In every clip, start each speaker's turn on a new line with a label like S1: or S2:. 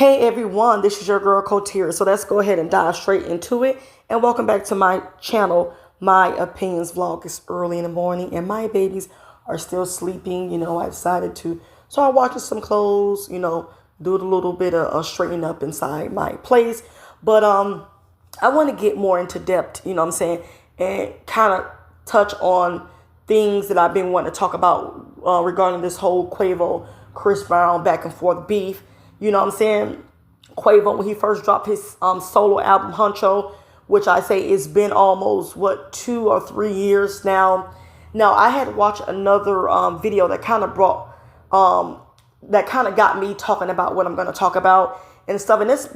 S1: Hey everyone, this is your girl Kotira. So let's go ahead and dive straight into it. And welcome back to my channel, My Opinions Vlog. It's early in the morning and my babies are still sleeping. I decided to start washing some clothes, do a little bit of straightening up inside my place. But I want to get more into depth, and kind of touch on things that I've been wanting to talk about regarding this whole Quavo, Chris Brown back and forth beef. Quavo, when he first dropped his solo album, Huncho, which I say it's been almost, 2 or 3 years now. Now, I had watched another video that kind of got me talking about what I'm going to talk about and stuff. And this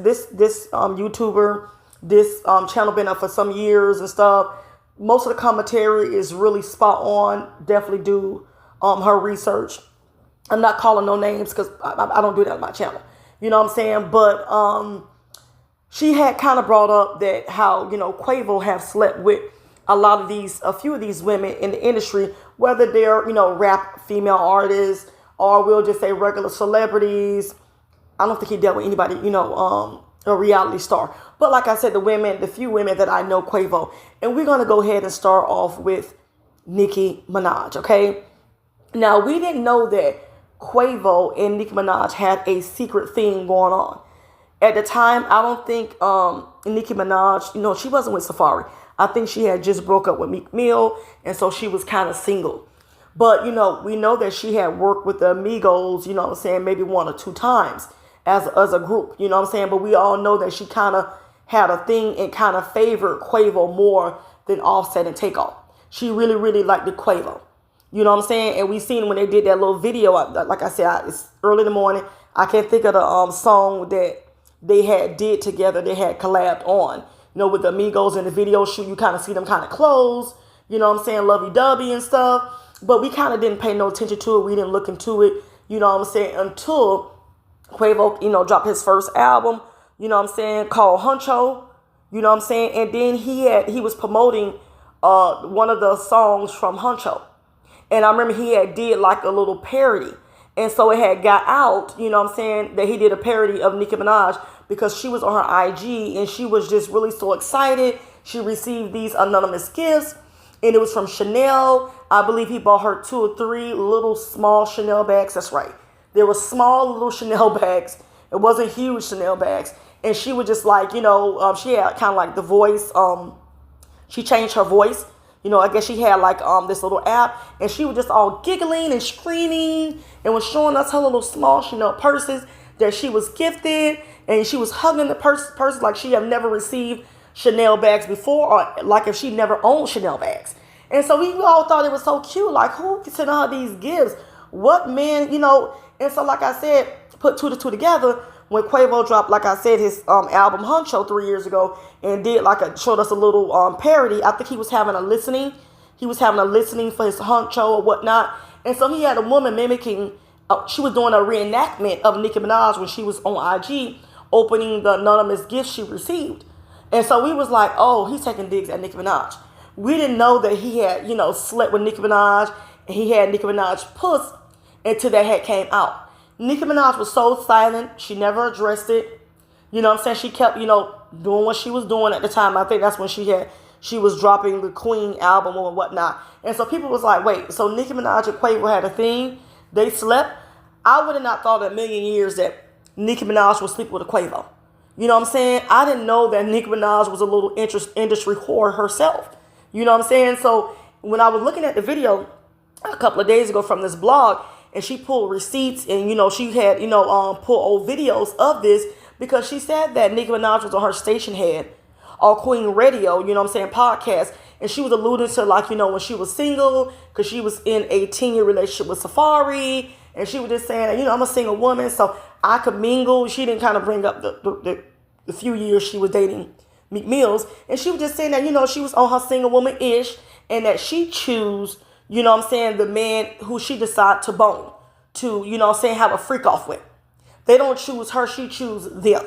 S1: YouTuber, this channel been up for some years and stuff. Most of the commentary is really spot on. Definitely do her research. I'm not calling no names because I don't do that on my channel. You know what I'm saying? But she had kind of brought up that how, Quavo have slept with a few of these women in the industry, whether they're, rap female artists or we'll just say regular celebrities. I don't think he dealt with anybody, a reality star. But like I said, the few women that I know Quavo. And we're going to go ahead and start off with Nicki Minaj, okay? Now, we didn't know that Quavo and Nicki Minaj had a secret thing going on. At the time, I don't think Nicki Minaj, she wasn't with Safari. I think she had just broke up with Meek Mill, and so she was kind of single. But, we know that she had worked with the Amigos, maybe 1 or 2 times as a group, But we all know that she kind of had a thing and kind of favored Quavo more than Offset and Takeoff. She really, really liked the Quavo. And we seen when they did that little video, like I said, it's early in the morning. I can't think of the song that they had did together. They had collabed on, with the Amigos in the video shoot. You kind of see them kind of close, lovey-dovey and stuff. But we kind of didn't pay no attention to it. We didn't look into it, until Quavo, dropped his first album, called Huncho, and then he was promoting one of the songs from Huncho. And I remember he had did like a little parody. And so it had got out, that he did a parody of Nicki Minaj because she was on her IG and she was just really so excited. She received these anonymous gifts and it was from Chanel. I believe he bought her 2 or 3 little small Chanel bags. That's right. There were small little Chanel bags. It wasn't huge Chanel bags. And she was just like, she had kind of like the voice. She changed her voice. I guess she had like this little app and she was just all giggling and screaming and was showing us her little small Chanel purses that she was gifted, and she was hugging the purses like she had never received Chanel bags before, or like if she never owned Chanel bags. And so we all thought it was so cute. Like, who sent her these gifts? What man, And so like I said, put 2 to 2 together. When Quavo dropped, like I said, his album Huncho 3 years ago and did showed us a little parody. I think he was having a listening. He was having a listening for his Huncho or whatnot. And so he had a woman mimicking, she was doing a reenactment of Nicki Minaj when she was on IG opening the anonymous gifts she received. And so we was like, oh, he's taking digs at Nicki Minaj. We didn't know that he had, slept with Nicki Minaj and he had Nicki Minaj puss until that had came out. Nicki Minaj was so silent. She never addressed it. She kept, doing what she was doing at the time. I think that's when she was dropping the Queen album or whatnot. And so people was like, wait, so Nicki Minaj and Quavo had a thing? They slept? I would have not thought in a million years that Nicki Minaj would sleep with a Quavo. I didn't know that Nicki Minaj was a little industry whore herself. So when I was looking at the video a couple of days ago from this blog, and she pulled receipts and, she had, pulled old videos of this because she said that Nicki Minaj was on her station head or Queen Radio, podcast. And she was alluding to when she was single because she was in a 10-year relationship with Safari. And she was just saying, I'm a single woman, so I could mingle. She didn't kind of bring up the few years she was dating Meek Mills. And she was just saying that, she was on her single woman-ish and that she chose the man who she decided to bone, to, have a freak off with. They don't choose her, she chooses them.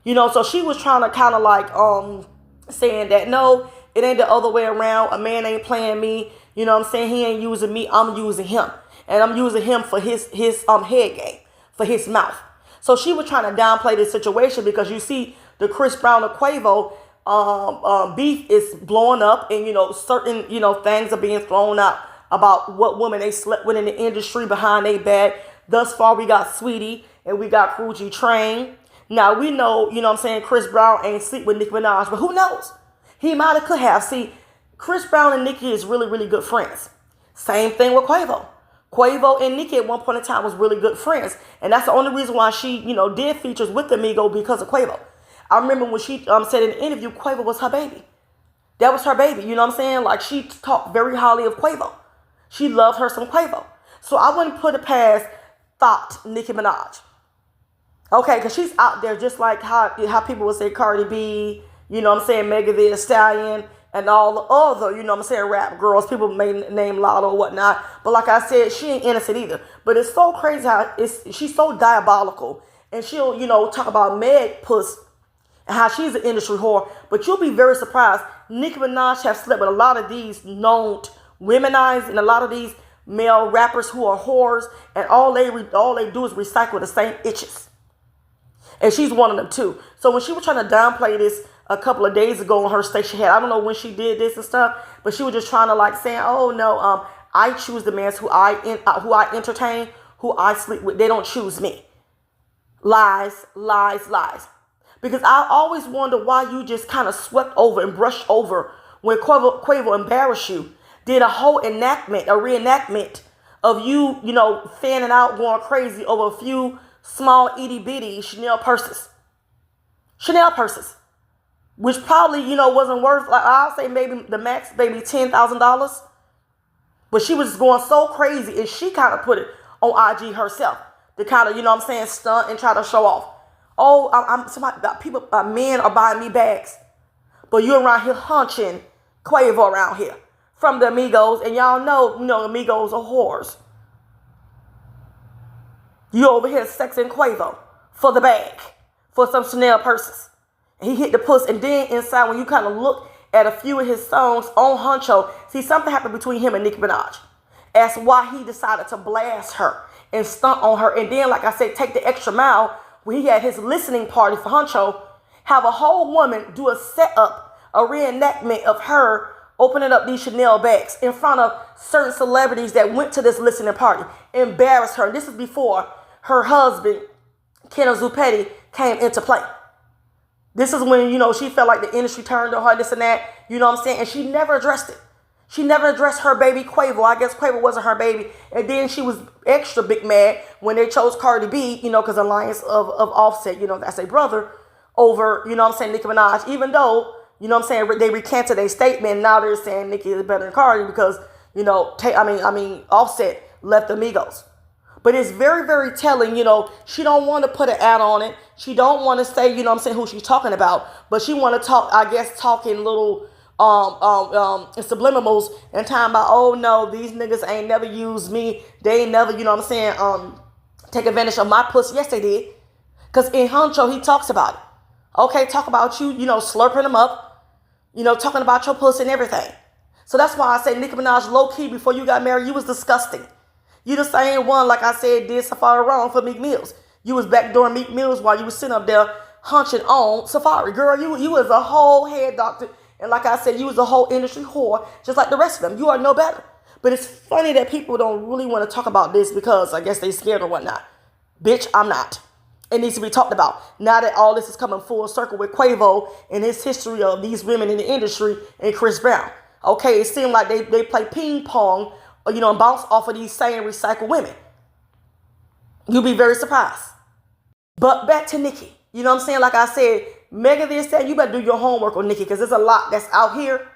S1: So she was trying to kind of saying that, no, it ain't the other way around. A man ain't playing me. He ain't using me, I'm using him. And I'm using him for his head game, for his mouth. So she was trying to downplay this situation because you see the Chris Brown and Quavo beef is blowing up, and certain things are being thrown out about what women they slept with in the industry behind their back. Thus far, we got Saweetie and we got Coogee Train. Now we know, Chris Brown ain't sleep with Nicki Minaj, but who knows? He might have could have. See, Chris Brown and Nicki is really, really good friends. Same thing with Quavo. Quavo and Nicki at one point in time was really good friends. And that's the only reason why she, did features with Amigo, because of Quavo. I remember when she said in the interview, Quavo was her baby. That was her baby. You know what I'm saying? Like, she talked very highly of Quavo. She loved her some Quavo. So I wouldn't put it past Thought Nicki Minaj. Okay, because she's out there just like how people would say Cardi B, Megan Thee Stallion, and all the other, rap girls. People may name Lotto or whatnot. But like I said, she ain't innocent either. But it's so crazy how she's so diabolical. And she'll, talk about Meg Puss and how she's an industry whore. But you'll be very surprised. Nicki Minaj have slept with a lot of these known womenized and a lot of these male rappers who are whores. And all they do is recycle the same itches. And she's one of them too. So when she was trying to downplay this a couple of days ago on her station head, I don't know when she did this and stuff, but she was just trying to saying, oh no, I choose the men who I entertain, who I sleep with. They don't choose me. Lies, lies, lies. Because I always wonder why you just kind of swept over and brushed over when Quavo embarrassed you. Did a whole reenactment of you, fanning out, going crazy over a few small itty bitty Chanel purses, which probably, wasn't worth, I'll say maybe the max, maybe $10,000. But she was going so crazy, and she kind of put it on IG herself to kind of, stunt and try to show off. Oh, men are buying me bags, but you're around here hunching Quavo around here from the Amigos, and y'all know, Amigos are whores. You over here sexing Quavo for the bag, for some Chanel purses. And he hit the puss, and then inside, when you kind of look at a few of his songs on Huncho, see, something happened between him and Nicki Minaj. As why he decided to blast her and stunt on her. And then, like I said, take the extra mile when he had his listening party for Huncho, have a whole woman do a setup, a reenactment of her opening up these Chanel bags in front of certain celebrities that went to this listening party. Embarrass her. This is before her husband, Kenneth Zupetti, came into play. This is when, she felt like the industry turned on her, this and that, and she never addressed it. She never addressed her baby Quavo. I guess Quavo wasn't her baby. And then she was extra big mad when they chose Cardi B, because Alliance of Offset, that's a brother, over, Nicki Minaj, even though, they recanted their statement. Now they're saying Nicki is better than Cardi because, Offset left Amigos. But it's very, very telling, she don't want to put an ad on it. She don't want to say, who she's talking about. But she want to talk in little subliminals and time about, oh no, these niggas ain't never used me. They ain't never, take advantage of my pussy. Yes, they did. Because in Huncho, he talks about it. Okay, talk about you, slurping them up, talking about your pussy and everything. So that's why I say Nicki Minaj, low-key, before you got married, you was disgusting. You the same one, like I said, did Safari wrong for Meek Mills. You was back during Meek Mills while you was sitting up there hunching on Safari. Girl, you was a whole head doctor. And like I said, you was a whole industry whore, just like the rest of them. You are no better. But it's funny that people don't really want to talk about this because I guess they scared or whatnot. Bitch, I'm not. It needs to be talked about. Now that all this is coming full circle with Quavo and his history of these women in the industry and Chris Brown. Okay, it seemed like they play ping pong, and bounce off of these same recycled women. You'll be very surprised. But back to Nicki. You know what I'm saying? Like I said, Megan Thee Stallion, you better do your homework on Nicki because there's a lot that's out here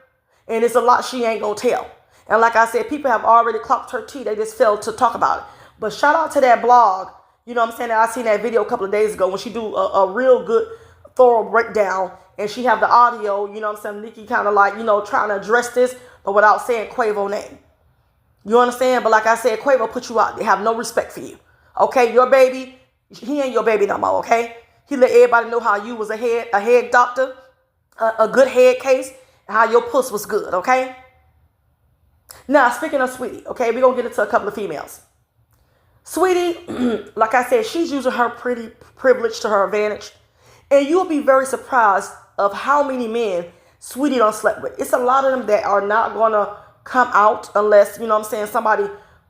S1: and it's a lot she ain't gonna tell. And like I said, people have already clocked her tea. They just failed to talk about it. But shout out to that blog. You know what I'm saying? I seen that video a couple of days ago when she do a real good, thorough breakdown. And she have the audio, you know what I'm saying? Nicki kind of like, trying to address this, but without saying Quavo name. You understand? But like I said, Quavo put you out. They have no respect for you. Okay? Your baby, he ain't your baby no more, okay? He let everybody know how you was a head doctor, a good head case, and how your puss was good, okay? Now, speaking of Saweetie, okay, we're going to get into a couple of females. Saweetie, like I said, she's using her pretty privilege to her advantage. And you'll be very surprised of how many men Saweetie done slept with. It's a lot of them that are not going to come out unless, you know what I'm saying, somebody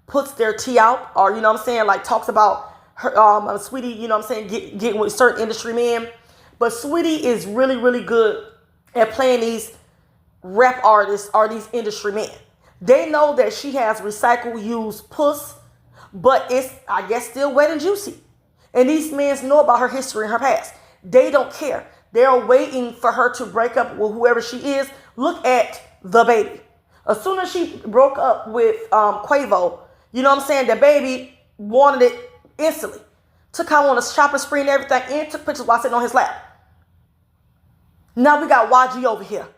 S1: puts their tea out, or, you know what I'm saying, like talks about her, Saweetie, you know what I'm saying, getting with certain industry men. But Saweetie is really, really good at playing these rap artists or these industry men. They know that she has recycled used puss, but it's, I guess, still wet and juicy. And these men know about her history and her past. They don't care. They're waiting for her to break up with whoever she is. Look at the baby. As soon as she broke up with Quavo, you know what I'm saying, the baby wanted it instantly. Took her on a shopping spree and everything, and took pictures while sitting on his lap. Now we got YG over here.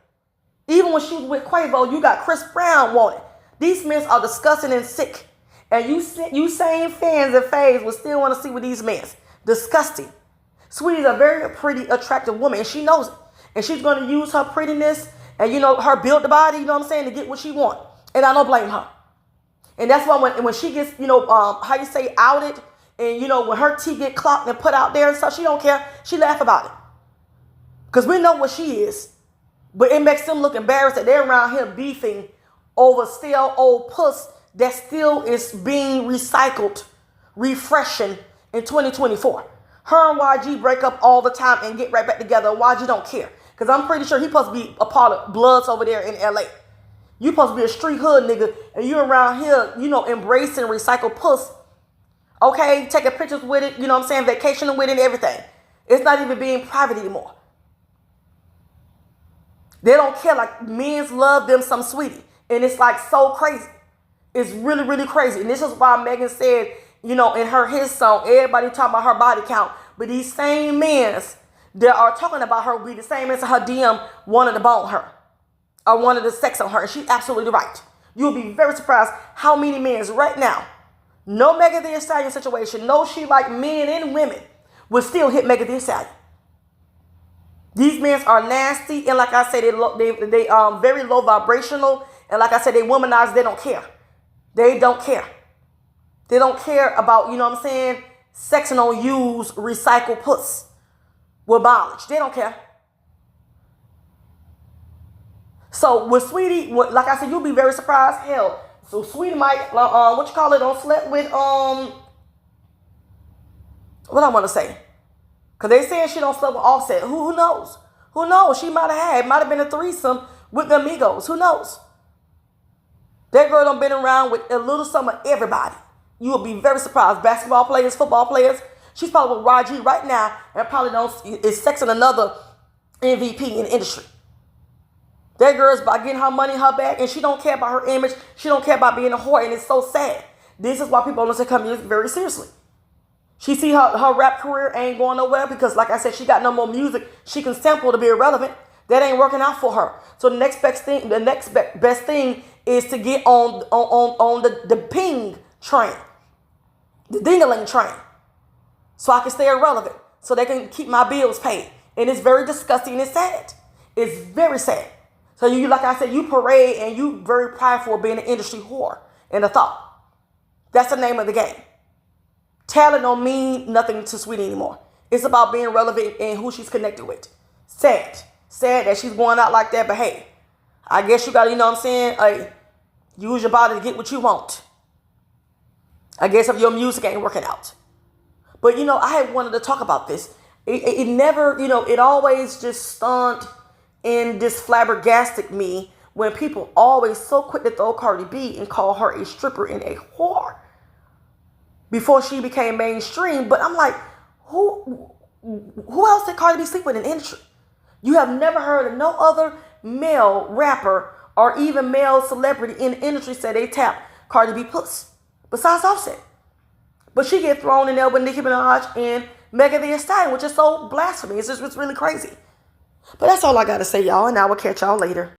S1: Even when she was with Quavo, you got Chris Brown wanted. These men are disgusting and sick. And you same fans and faves will still want to see with these men. Disgusting. Saweetie's a very pretty, attractive woman, and she knows it. And she's going to use her prettiness and, you know, her build the body, you know what I'm saying, to get what she wants. And I don't blame her. And that's why when she gets, you know, how you say, outed, and, you know, when her tea get clocked and put out there and stuff, she don't care. She laugh about it. Because we know what she is. But it makes them look embarrassed that they're around here beefing over still old puss that still is being recycled, refreshing in 2024. Her and YG break up all the time and get right back together. YG don't care. Because I'm pretty sure he's supposed to be a part of Bloods over there in LA. You supposed to be a street hood nigga, and you around here, you know, embracing recycled puss. Okay, taking pictures with it, you know what I'm saying, vacationing with it and everything. It's not even being private anymore. They don't care. Like, men's love them some Saweetie. And it's like so crazy. It's really, really crazy. And this is why Megan said, you know, in his song, everybody talking about her body count. But these same men that are talking about her will be the same as her DM wanted to bone her. Or wanted to sex on her. And she's absolutely right. You'll be very surprised how many men right now, no Megan Thee Stallion situation, no she like men and women, will still hit Megan Thee Stallion. These men are nasty, and like I said, they very low vibrational, and like I said, they womanize. They don't care. They don't care. They don't care about, you know what I'm saying, sexing on used recycled puss with mileage. They don't care. So with Saweetie, like I said, you'll be very surprised. Hell, so Saweetie might, what you call it, on slept with what I want to say. Because they saying she don't sleep with Offset. Who knows? Who knows? She might have been a threesome with the Amigos. Who knows? That girl done been around with a little some of everybody. You will be very surprised. Basketball players, football players. She's probably with YG right now and probably is sexing another MVP in the industry. That girl's about getting her money, her bag, and she don't care about her image. She don't care about being a whore, and it's so sad. This is why people don't take her music very seriously. She see her rap career ain't going nowhere because, like I said, she got no more music she can sample to be irrelevant. That ain't working out for her. So the next best thing is to get on the ping train, the ding-a-ling train, so I can stay irrelevant, so they can keep my bills paid. And it's very disgusting and it's sad. It's very sad. So you, like I said, you parade and you very prideful of being an industry whore and a thought. That's the name of the game. Talent don't mean nothing to Saweetie anymore. It's about being relevant and who she's connected with. Sad. Sad that she's going out like that, but hey, I guess you got to, you know what I'm saying, use your body to get what you want. I guess if your music ain't working out. But, you know, I had wanted to talk about this. It never, you know, it always just stunned and just flabbergasted me when people always so quick to throw Cardi B and call her a stripper and a whore before she became mainstream. But I'm like, who else did Cardi B sleep with in the industry? You have never heard of no other male rapper or even male celebrity in the industry say they tap Cardi B puss, besides Offset. But she get thrown in there with Nicki Minaj and Megan Thee Stallion, which is so blasphemy. It's really crazy. But that's all I got to say, y'all, and I will catch y'all later.